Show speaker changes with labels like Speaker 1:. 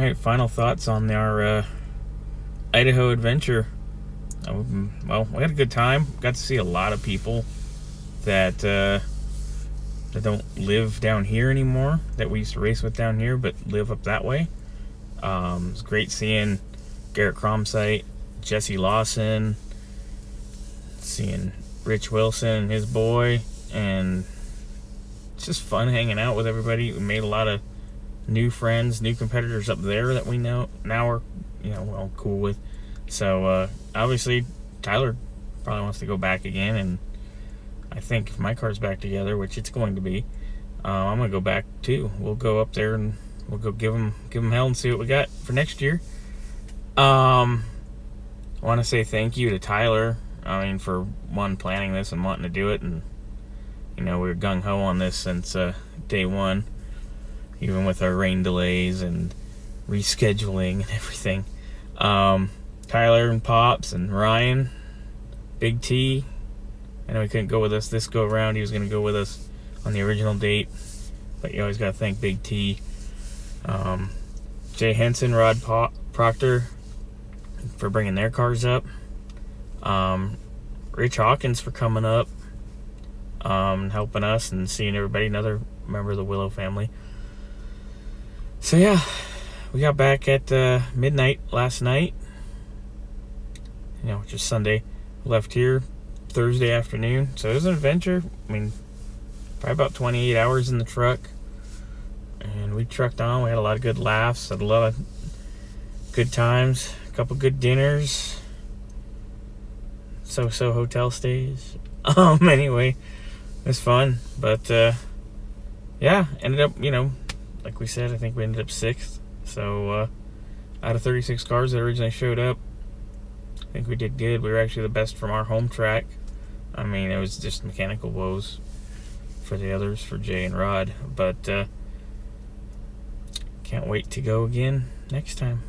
Speaker 1: right, final thoughts on our Idaho adventure. Well, we had a good time. Got to see a lot of people that don't live down here anymore, that we used to race with down here, but live up that way. It was great seeing Garrett Cromsite, Jesse Lawson, seeing Rich Wilson and his boy, and it's just fun hanging out with everybody. We made a lot of new friends, new competitors up there that we know now are, well, cool with. So obviously Tyler probably wants to go back again, and I think if my car's back together, which it's going to be, I'm gonna go back too. We'll go up there and we'll go give them hell and see what we got for next year. I want to say thank you to Tyler. For planning this and wanting to do it, and we were gung-ho on this since day one, even with our rain delays and rescheduling and everything. Tyler and Pops and Ryan, Big T. I know he couldn't go with us this go around. He was going to go with us on the original date, but you always got to thank Big T. Jay Henson, Rod Proctor for bringing their cars up. Rich Hawkins for coming up, helping us and seeing everybody, another member of the Willow family. So yeah, we got back at midnight last night, which is Sunday. Left here Thursday afternoon, so it was an adventure. Probably about 28 hours in the truck, and we trucked on. We had a lot of good laughs, had a lot of good times, a couple good dinners, so hotel stays. Anyway, it was fun, but yeah, ended up, like we said, I think we ended up 6th. So out of 36 cars that originally showed up, I think we did good. We were actually the best from our home track. It was just mechanical woes for the others, for Jay and Rod, but can't wait to go again next time.